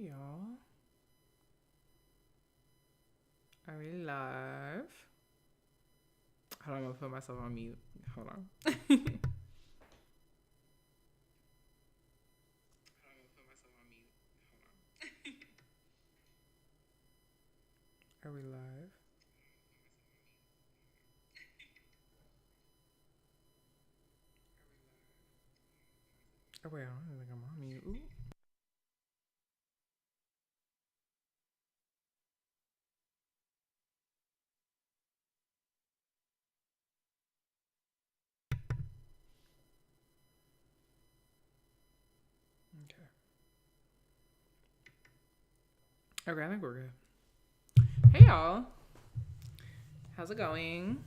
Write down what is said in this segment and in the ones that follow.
Hey y'all. Are we live? Hold on, I'm gonna put myself on mute. Hold on. Are we live? Oh wait, I don't think I'm on mute. Ooh. Okay. Okay, I think we're good. Hey y'all. How's it going?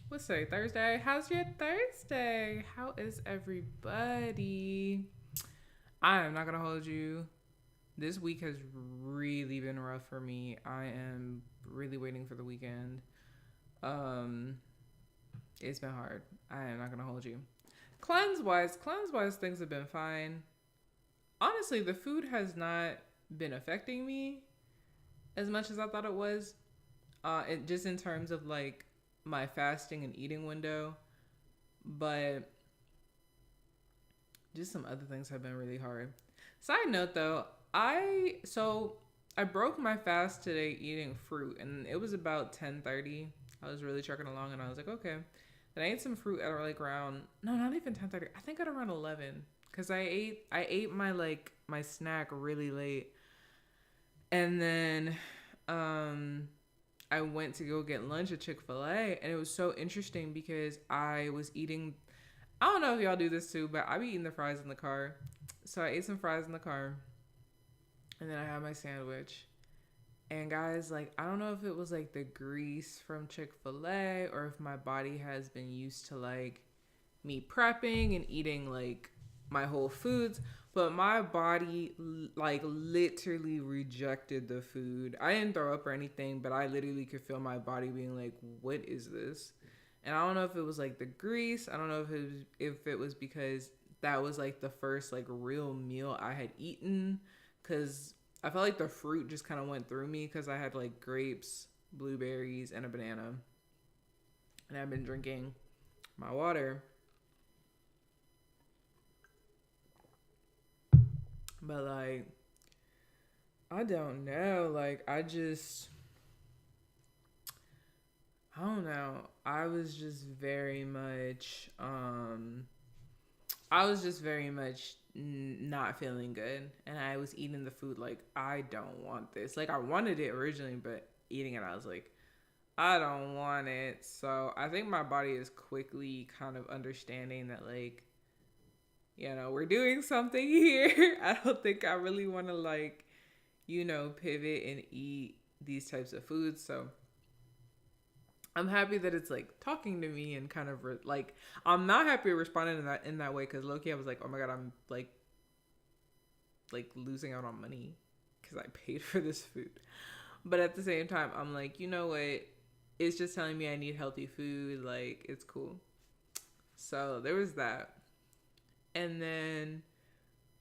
What's today? Thursday? How's your Thursday? How is everybody? I am not gonna hold you. This week has really been rough for me. I am really waiting for the weekend. Um, it's been hard. I am not gonna hold you. Cleanse wise, things have been fine. Honestly, the food has not been affecting me as much as I thought it was. Just in terms of like my fasting and eating window, but just some other things have been really hard. Side note though, I broke my fast today eating fruit, and it was about 10:30. I was really trucking along, and I was like, okay. Then I ate some fruit at like around no, not even 10:30. I think at around 11, because I ate my snack really late, and then um I went to go get lunch at Chick-fil-A, and it was so interesting because I was eating. I don't know if y'all do this too, but I be eating the fries in the car. So I ate some fries in the car, and then I had my sandwich. And guys, like, I don't know if it was like the grease from Chick-fil-A or if my body has been used to like me prepping and eating like my whole foods, but my body like literally rejected the food. I didn't throw up or anything, but I literally could feel my body being like, "What is this?" And I don't know if it was like the grease. I don't know if it was because that was like the first like real meal I had eaten, cuz I felt like the fruit just kind of went through me cuz I had like grapes, blueberries, and a banana. And I've been drinking my water. But like I don't know. Like I don't know. I was just very much not feeling good, and I was eating the food like I don't want this. Like I wanted it originally, but eating it I was like I don't want it. So, I think my body is quickly kind of understanding that like we're doing something here. I don't think I really want to like pivot and eat these types of foods. So I'm happy that it's like talking to me and kind of like I'm not happy responding in that way because Loki I was like, oh my god, I'm like losing out on money because I paid for this food. But at the same time, I'm like, you know what? It's just telling me I need healthy food. Like it's cool. So there was that, and then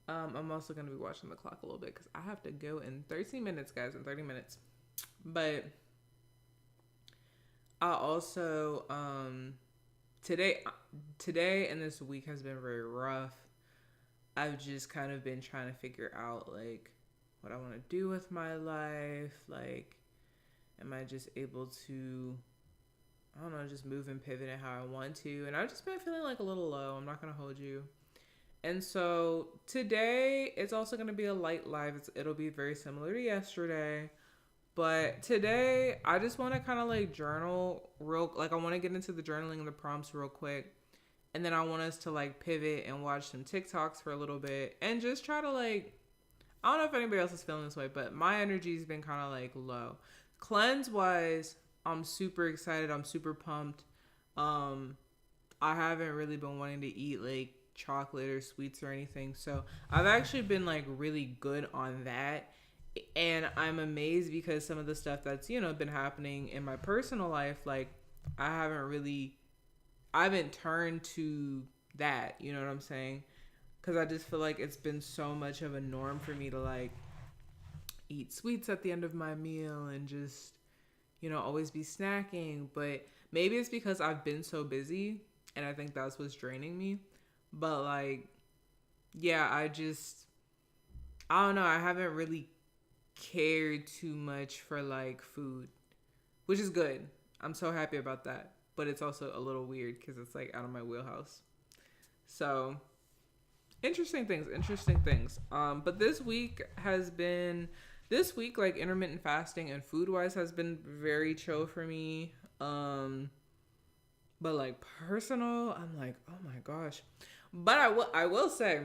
I'm also gonna be watching the clock a little bit because I have to go in 13 minutes, guys. In 30 minutes, but I also today today and this week has been very rough. I've just kind of been trying to figure out like what I want to do with my life. Like, am I just able to, I don't know, just move and pivot in how I want to? And I've just been feeling like a little low. I'm not going to hold you. And so today it's also going to be a light live. It'll be very similar to yesterday. But today, I just want to kind of like journal I want to get into the journaling and the prompts real quick. And then I want us to like pivot and watch some TikToks for a little bit and just try to like, I don't know if anybody else is feeling this way, but my energy's been kind of like low. Cleanse wise, I'm super excited. I'm super pumped. Um, I haven't really been wanting to eat like chocolate or sweets or anything. So I've actually been like really good on that. And I'm amazed because some of the stuff that's, been happening in my personal life, like I haven't turned to that, you know what I'm saying? Because I just feel like it's been so much of a norm for me to like eat sweets at the end of my meal and just, always be snacking. But maybe it's because I've been so busy and I think that's what's draining me. But like, yeah, I don't know. I haven't really cared too much for like food, which is good. I'm so happy about that. But it's also a little weird because it's like out of my wheelhouse. So interesting things, interesting things. But this week like intermittent fasting and food wise has been very chill for me. But like personal, I'm like, oh my gosh. But I will say,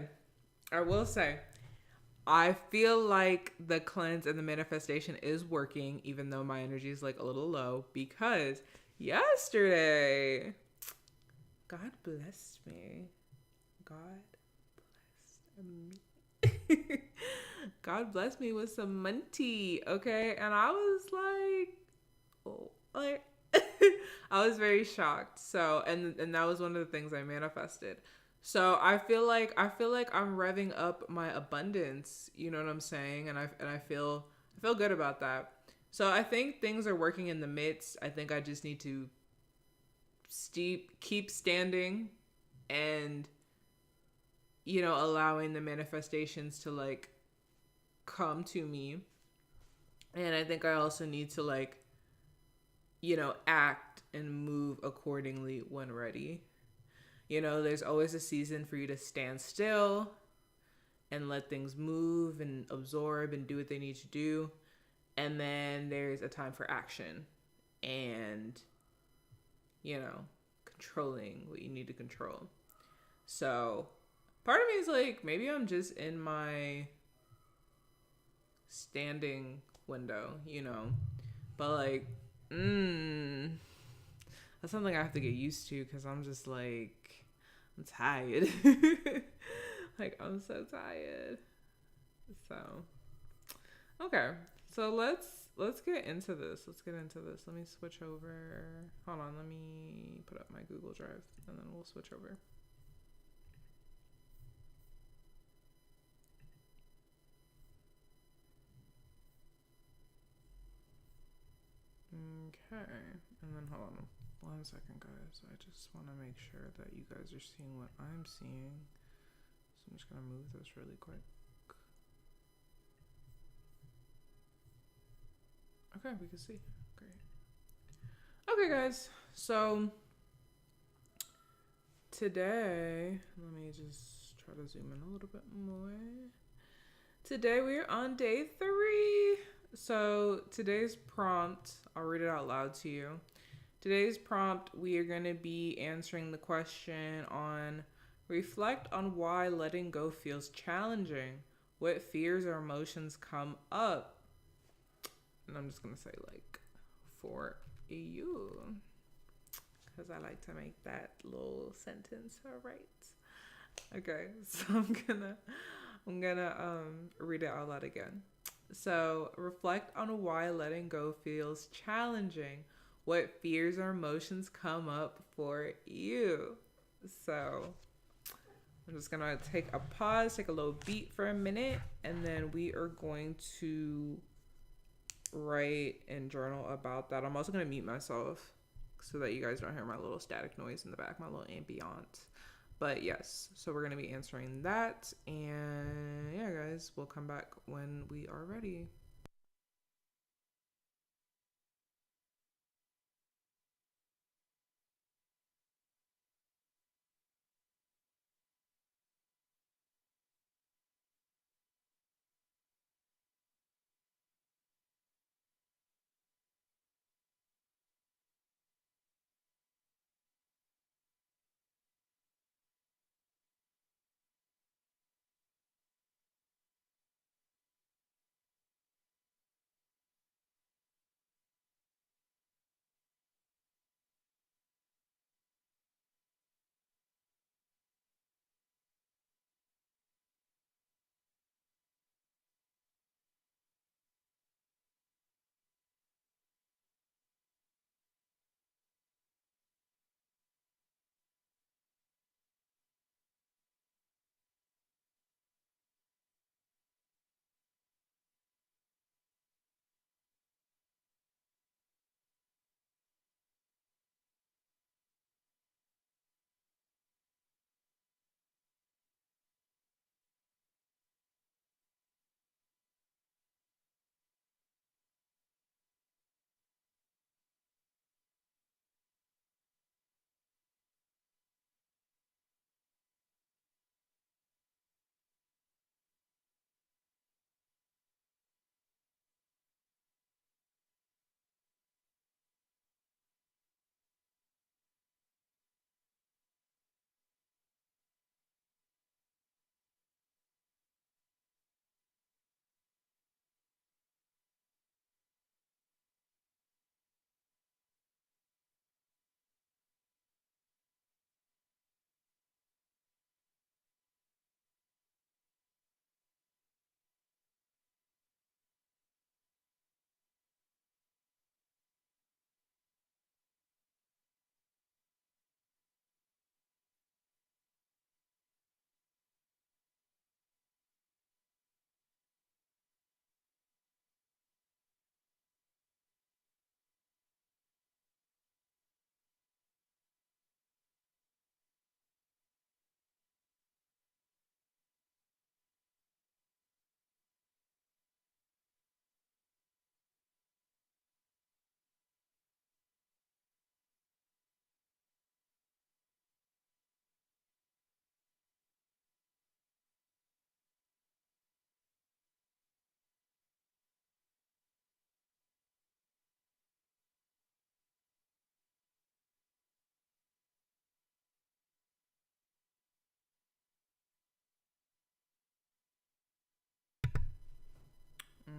I feel like the cleanse and the manifestation is working, even though my energy is like a little low because yesterday, God blessed me. God me. God bless me with some money, okay? And I was like, oh, like I was very shocked. So, and that was one of the things I manifested. So I feel like I'm revving up my abundance. You know what I'm saying? And I feel good about that. So I think things are working in the midst. I think I just need to keep standing and allowing the manifestations to like come to me. And I think I also need to like, act and move accordingly when ready. There's always a season for you to stand still and let things move and absorb and do what they need to do. And then there's a time for action and, controlling what you need to control. So part of me is like, maybe I'm just in my standing window, But like, that's something I have to get used to because I'm just like, I'm tired. Like, I'm so tired. So, okay. So let's get into this. Let's get into this. Let me switch over. Hold on. Let me put up my Google Drive and then we'll switch over. Okay. And then hold on 1 second, guys. I just want to make sure that you guys are seeing what I'm seeing. So I'm just going to move this really quick. Okay, we can see. Great. Okay, guys. So today, let me just try to zoom in a little bit more. Today we're on day 3. So today's prompt, I'll read it out loud to you. Today's prompt, we are going to be answering the question on reflect on why letting go feels challenging. What fears or emotions come up? And I'm just going to say like for you, because I like to make that little sentence right. Okay, so I'm gonna read it out loud again. So reflect on why letting go feels challenging. What fears or emotions come up for you? So I'm just gonna take a pause, take a little beat for a minute, and then we are going to write and journal about that. I'm also gonna mute myself so that you guys don't hear my little static noise in the back, my little ambient. But yes, so we're going to be answering that. And yeah, guys, we'll come back when we are ready.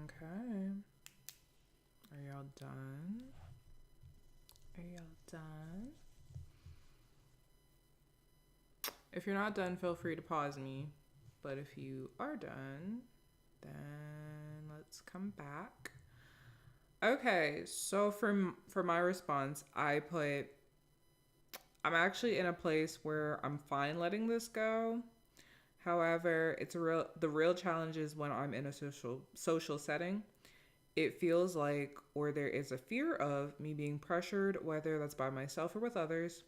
Okay. Are y'all done? Are y'all done? If you're not done, feel free to pause me. But if you are done, then let's come back. Okay, so for my response, I'm actually in a place where I'm fine letting this go. However, the real challenge is when I'm in a social setting. It feels like, or there is a fear of me being pressured, whether that's by myself or with others,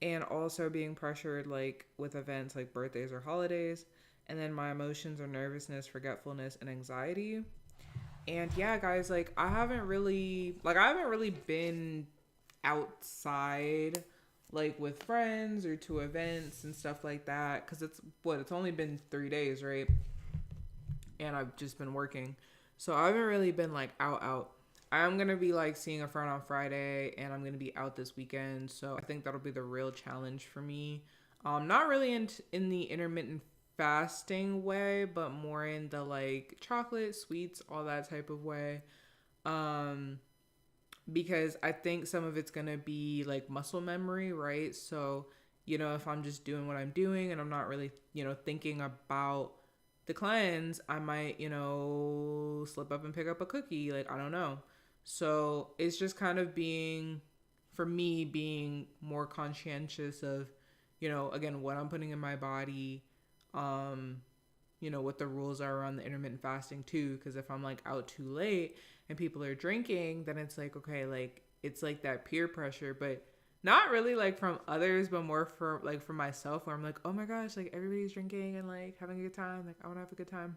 and also being pressured like with events like birthdays or holidays, and then my emotions are nervousness, forgetfulness, and anxiety. And yeah, guys, like I haven't really been outside like with friends or to events and stuff like that, because it's only been 3 days, right? And I've just been working, so I haven't really been like out. I'm gonna be like seeing a friend on Friday, and I'm gonna be out this weekend, so I think that'll be the real challenge for me. Not really in the intermittent fasting way, but more in the like chocolate, sweets, all that type of way. Um, because I think some of it's gonna be like muscle memory, right? So, if I'm just doing what I'm doing and I'm not really, thinking about the cleanse, I might, slip up and pick up a cookie. Like, I don't know. So it's just kind of for me, being more conscientious of, again, what I'm putting in my body, um, what the rules are around the intermittent fasting too. Because if I'm like out too late and people are drinking, then it's like, okay, like it's like that peer pressure, but not really like from others, but more for like for myself, where I'm like, oh my gosh, like everybody's drinking and like having a good time. Like I want to have a good time.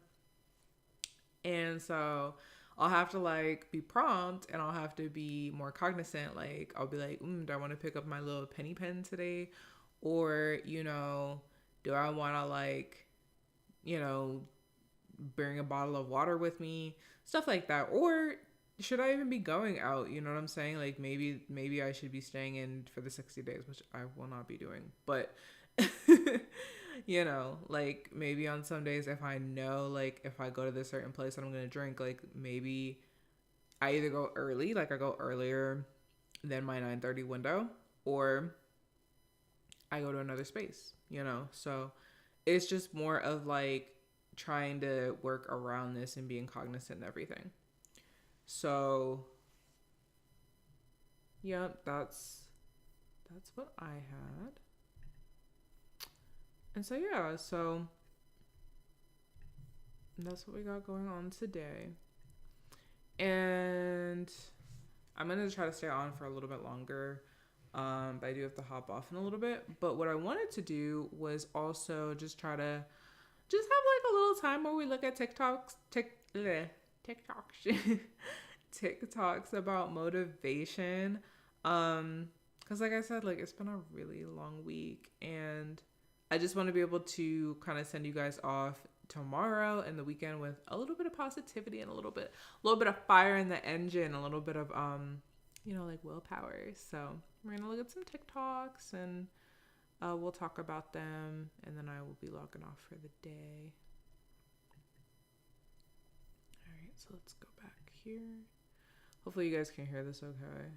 And so I'll have to like be prompt, and I'll have to be more cognizant. Like I'll be like, do I want to pick up my little penny pen today? Or, do I want to like, you know, bring a bottle of water with me? Stuff like that. Or should I even be going out? You know what I'm saying? Like maybe I should be staying in for the 60 days, which I will not be doing. But like maybe on some days, if I know like if I go to this certain place and I'm gonna drink, like maybe I either go early, like I go earlier than my 9:30 window, or I go to another space, So it's just more of like trying to work around this and being cognizant and everything. So yep, that's what I had. And so yeah, so that's what we got going on today. And I'm gonna try to stay on for a little bit longer. But I do have to hop off in a little bit. But what I wanted to do was also just try to just have like a little time where we look at TikToks, TikToks about motivation. Because like I said, like it's been a really long week, and I just want to be able to kind of send you guys off tomorrow and the weekend with a little bit of positivity and a little bit of fire in the engine, a little bit of like willpower. So we're gonna look at some TikToks, and we'll talk about them, and then I will be logging off for the day. All right, so let's go back here. Hopefully you guys can hear this okay.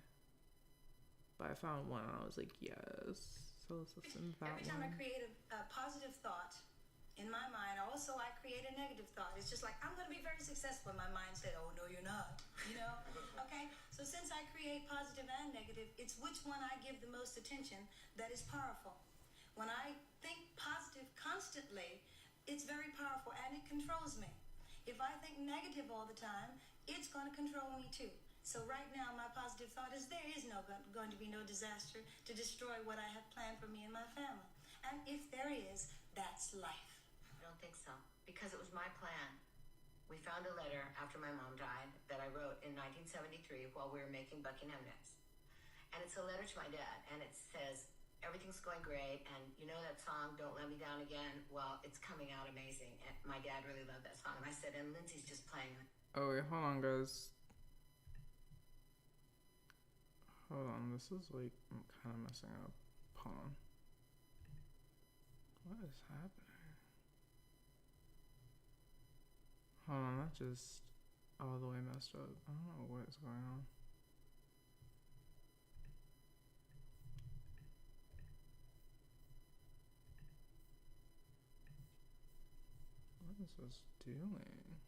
But I found one and I was like, yes. So let's listen to that. Every time I create a positive thought in my mind, also I create a negative thought. It's just like, I'm going to be very successful. My mind said, oh, no, you're not. Okay? So since I create positive and negative, it's which one I give the most attention that is powerful. When I think positive constantly, it's very powerful and it controls me. If I think negative all the time, it's going to control me too. So right now, my positive thought is there is going to be no disaster to destroy what I have planned for me and my family. And if there is, that's life. I don't think so, because it was my plan. We found a letter after my mom died that I wrote in 1973 while we were making Buckingham Nicks. And it's a letter to my dad, and it says, everything's going great, and you know that song, Don't Let Me Down Again? Well, it's coming out amazing. And my dad really loved that song. And I said, and Lindsay's just playing it. Oh, wait, hold on, guys. Hold on, this is like, I'm kind of messing up. Hold on. What is happening? Hold on, that just... all the way messed up. I don't know what is going on. What is this doing?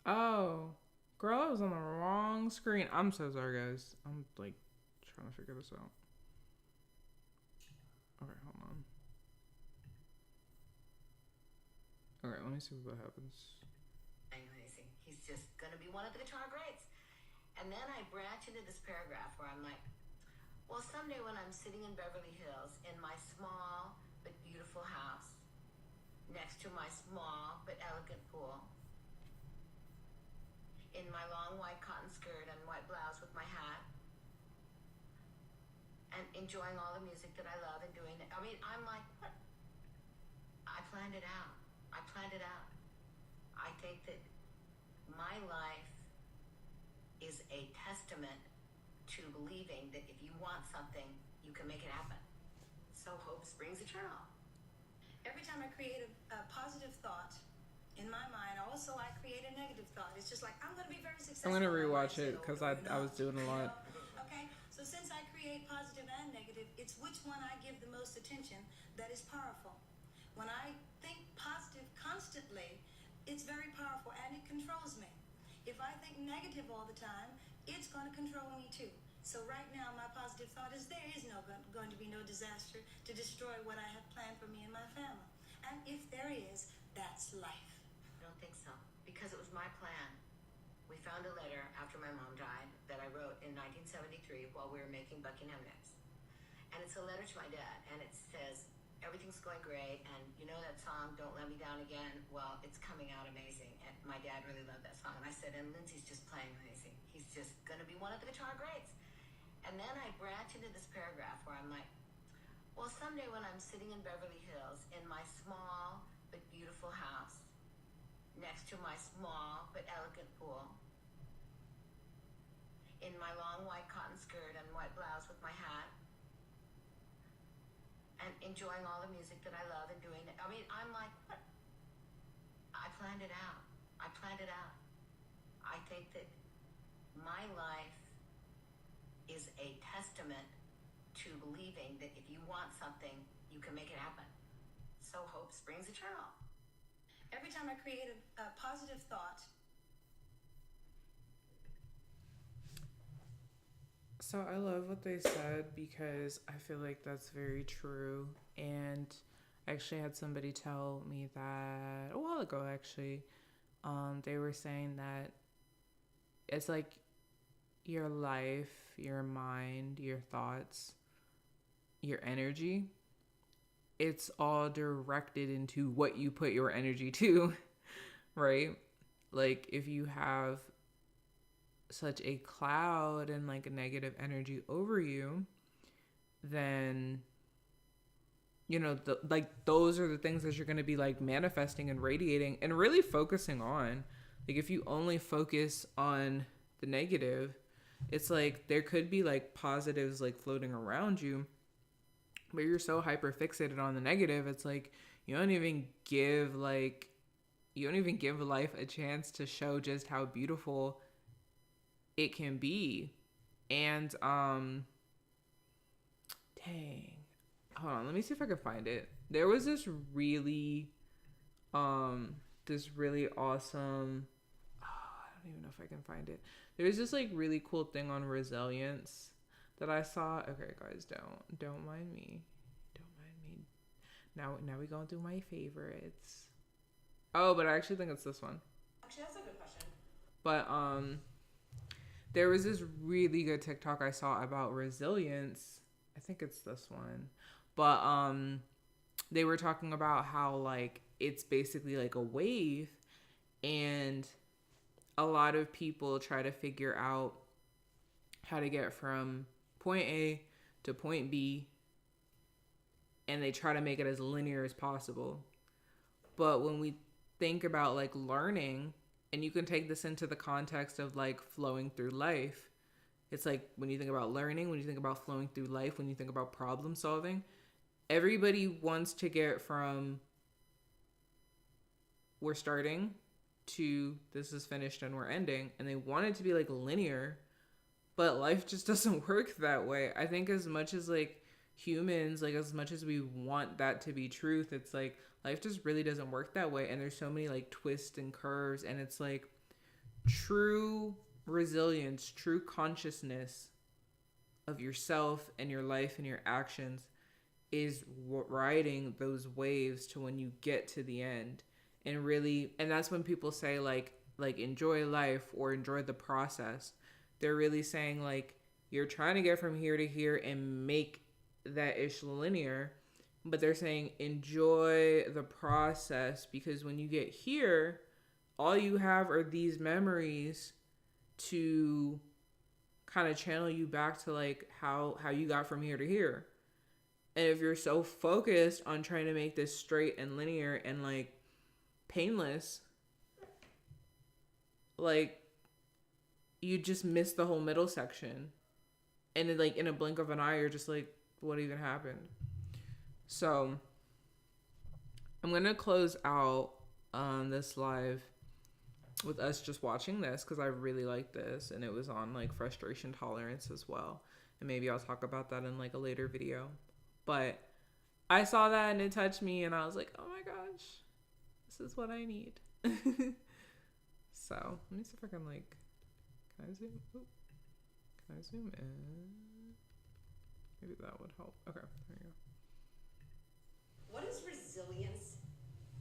Oh, girl, I was on the wrong screen. I'm so sorry, guys. I'm like trying to figure this out. Okay, hold on. Alright, let me see what happens. Amazing. He's just gonna be one of the guitar greats. And then I branch into this paragraph where I'm like, well, someday when I'm sitting in Beverly Hills in my small but beautiful house, next to my small but elegant pool, in my long white cotton skirt and white blouse with my hat, and enjoying all the music that I love and doing it. I mean, I'm like, what? I planned it out. I planned it out. I think that my life is a testament to believing that if you want something, you can make it happen. So hope springs eternal. Every time I create a positive thought in my mind, also I create a negative thought. It's just like, I'm going to be very successful. I'm gonna rewatch it because I was doing a lot. Okay, so since I create positive and negative, it's which one I give the most attention that is powerful. When I think positive constantly, it's very powerful and it controls me. If I think negative all the time, it's going to control me too. So right now, my positive thought is there is going to be no disaster to destroy what I have planned for me and my family. And if there is, that's life. I don't think so, because it was my plan. We found a letter after my mom died that I wrote in 1973 while we were making Buckingham Nicks. And it's a letter to my dad, and it says, everything's going great, and you know that song, Don't Let Me Down Again? Well, it's coming out amazing, and my dad really loved that song. And I said, and Lindsay's just playing amazing. He's just gonna be one of the guitar greats. And then I branch into this paragraph where I'm like, well, someday when I'm sitting in Beverly Hills in my small but beautiful house, next to my small but elegant pool, in my long white cotton skirt and white blouse with my hat, and enjoying all the music that I love and doing it. I mean, I'm like, what? I planned it out. I planned it out. I think that my life is a testament to believing that if you want something, you can make it happen. So hope springs eternal. Every time I create a positive thought. So I love what they said because I feel like that's very true. And I actually had somebody tell me that a while ago, actually. They were saying that it's like your life, your mind, your thoughts, your energy, it's all directed into what you put your energy to, right? Like if you have such a cloud and like a negative energy over you, then you know, like those are the things that you're going to be like manifesting and radiating and really focusing on. Like if you only focus on the negative, it's like there could be like positives like floating around you, but you're so hyper fixated on the negative, it's like you don't even give life a chance to show just how beautiful it can be. And dang, hold on, let me see if I can find it. There was this really awesome, I don't even know if I can find it. There's this like really cool thing on resilience that I saw. Okay, guys, don't mind me. Now we going through my favorites. Oh, but I actually think it's this one. Actually, that's a good question. But there was this really good TikTok I saw about resilience. I think it's this one. But they were talking about how like it's basically like a wave, and a lot of people try to figure out how to get from point A to point B, and they try to make it as linear as possible. But when we think about like learning, and you can take this into the context of like flowing through life, It's like when you think about learning, when you think about flowing through life, when you think about problem solving, everybody wants to get from we're starting to this is finished and we're ending, and they want it to be like linear, but life just doesn't work that way. I think as much as like humans, like as much as we want that to be truth, it's like life just really doesn't work that way, and there's so many like twists and curves, and it's like true resilience, true consciousness of yourself and your life and your actions is riding those waves to when you get to the end. And really, and that's when people say like enjoy life or enjoy the process. They're really saying like you're trying to get from here to here and make that ish linear, but they're saying enjoy the process, because when you get here, all you have are these memories to kind of channel you back to like how you got from here to here. And if you're so focused on trying to make this straight and linear and like painless, like you just miss the whole middle section. And then, like in a blink of an eye, you're just like, what even happened? So I'm gonna close out this live with us just watching this because I really like this, and it was on like frustration tolerance as well. And maybe I'll talk about that in like a later video. But I saw that and it touched me, and I was like, oh my gosh, this is what I need. So let me see if I can like, can I zoom? Ooh. Can I zoom in? Maybe that would help. Okay, there you go. What does resilience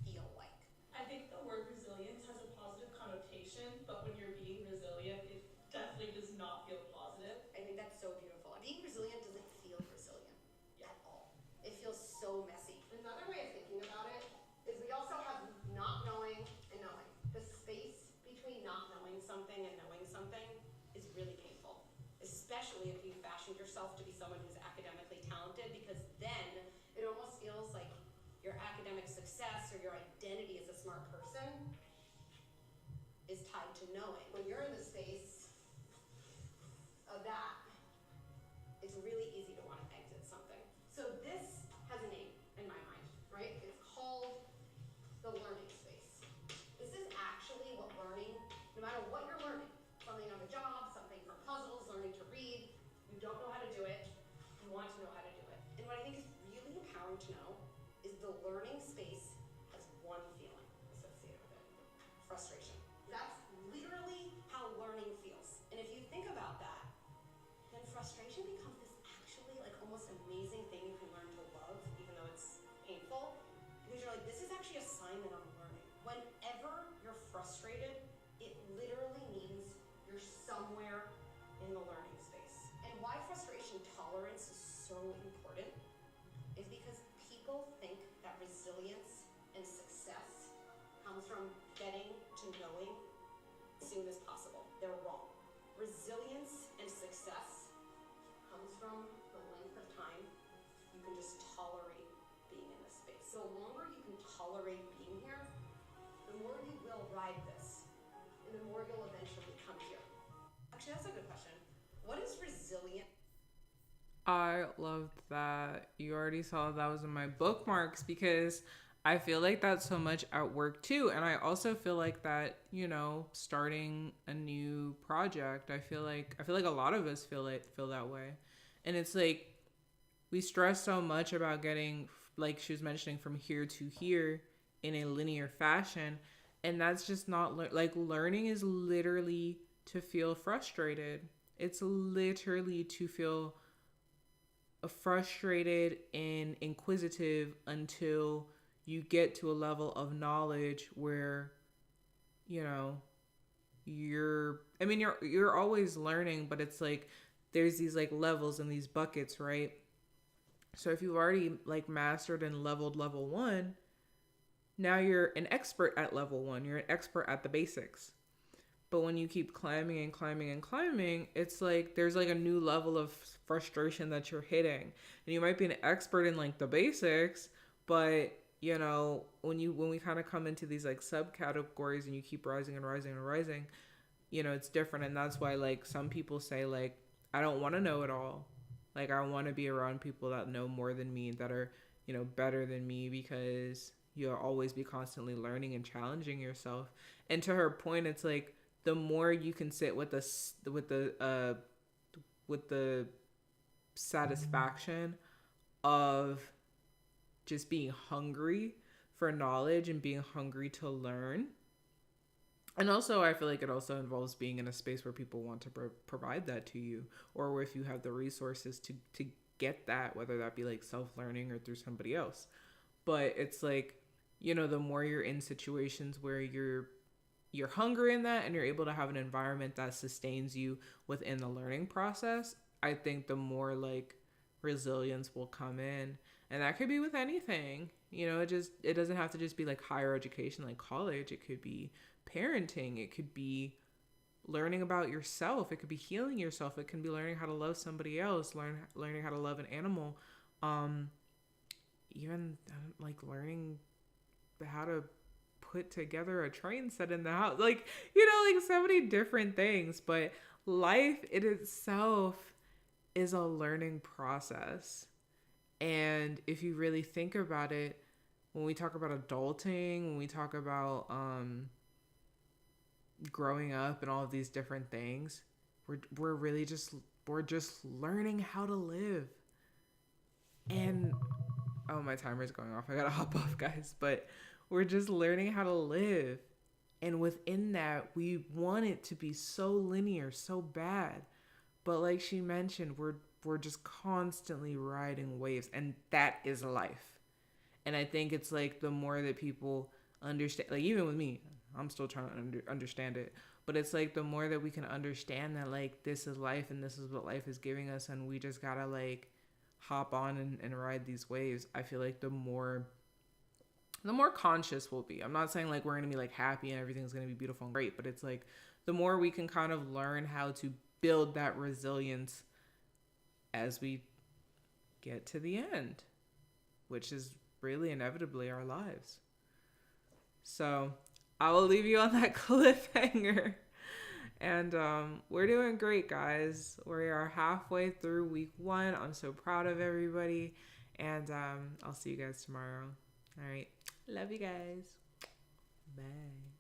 feel like? I think the word resilience has a positive connotation, but when you're being resilient, it definitely does not feel positive. I think that's so beautiful. Being resilient doesn't feel resilient at all. It feels so messy. Another way of thinking about it is we also have not knowing and knowing. The space between not knowing something and knowing something is really painful, especially if you fashioned yourself to be someone who's academically talented, because then it almost feels like your academic success or your identity as a smart person is tied to knowing. When you're in the space of that, it's really easy to want to exit something. So this has a name in my mind, right? It's called the learning space. This is actually what learning, no matter what you're learning, something on the job, something from puzzles, learning to read, you don't know how to do it, you want to know how to do it. And what I think is really empowering to know is the learning space has one feeling associated with it: frustration. That's literally how learning feels. And if you think about that, then frustration becomes this actually like almost amazing thing you can learn to love, even though it's painful. Because you're like, this is actually a sign that I'm learning. Whenever you're frustrated, it literally means you're somewhere in the learning space. And why frustration tolerance is so important is because people think that resilience and success comes from getting to knowing as soon as possible. They're wrong. Resilience and success comes from the length of time you can just tolerate being in this space. So the longer you can tolerate being here, the more you will ride this, and the more you'll eventually come here. Actually, that's a good question. What is resilient? I loved that. You already saw that was in my bookmarks because I feel like that's so much at work too. And I also feel like that, you know, starting a new project, I feel like a lot of us feel that way. And it's like we stress so much about getting, like she was mentioning, from here to here in a linear fashion, and that's just not like learning is literally to feel frustrated. It's literally to feel frustrated and inquisitive until you get to a level of knowledge where, you know, you're always learning, but it's like there's these like levels and these buckets, right? So if you've already like mastered and leveled level 1, now you're an expert at level 1. You're an expert at the basics. But when you keep climbing and climbing and climbing, it's like there's like a new level of frustration that you're hitting. And you might be an expert in like the basics, but you know, when we kind of come into these like subcategories and you keep rising and rising and rising, you know, it's different. And that's why like some people say like I don't want to know it all. Like, I want to be around people that know more than me, that are, better than me, because you'll always be constantly learning and challenging yourself. And to her point, it's like the more you can sit with the satisfaction of just being hungry for knowledge and being hungry to learn. And also, I feel like it also involves being in a space where people want to provide that to you, or where if you have the resources to get that, whether that be like self-learning or through somebody else. But it's like, the more you're in situations where you're hungry in that, and you're able to have an environment that sustains you within the learning process, I think the more like resilience will come in. And that could be with anything. It doesn't have to just be like higher education, like college. It could be parenting. It could be learning about yourself. It could be healing yourself. It can be learning how to love somebody else, learning how to love an animal. Even like learning how to put together a train set in the house. Like, like so many different things. But life in itself is a learning process. And if you really think about it, when we talk about adulting, when we talk about growing up and all of these different things, we're just learning how to live. And oh, my timer's going off. I gotta hop off, guys. But we're just learning how to live. And within that, we want it to be so linear, so bad. But like she mentioned, we're just constantly riding waves, and that is life. And I think it's like the more that people understand, like even with me, I'm still trying to understand it, but it's like the more that we can understand that like this is life and this is what life is giving us, and we just gotta like hop on and ride these waves. I feel like the more conscious we'll be. I'm not saying like we're gonna be like happy and everything's gonna be beautiful and great, but it's like the more we can kind of learn how to build that resilience as we get to the end, which is really inevitably our lives. So I will leave you on that cliffhanger. And we're doing great, guys. We are halfway through week 1. I'm so proud of everybody. And I'll see you guys tomorrow. All right. Love you guys. Bye.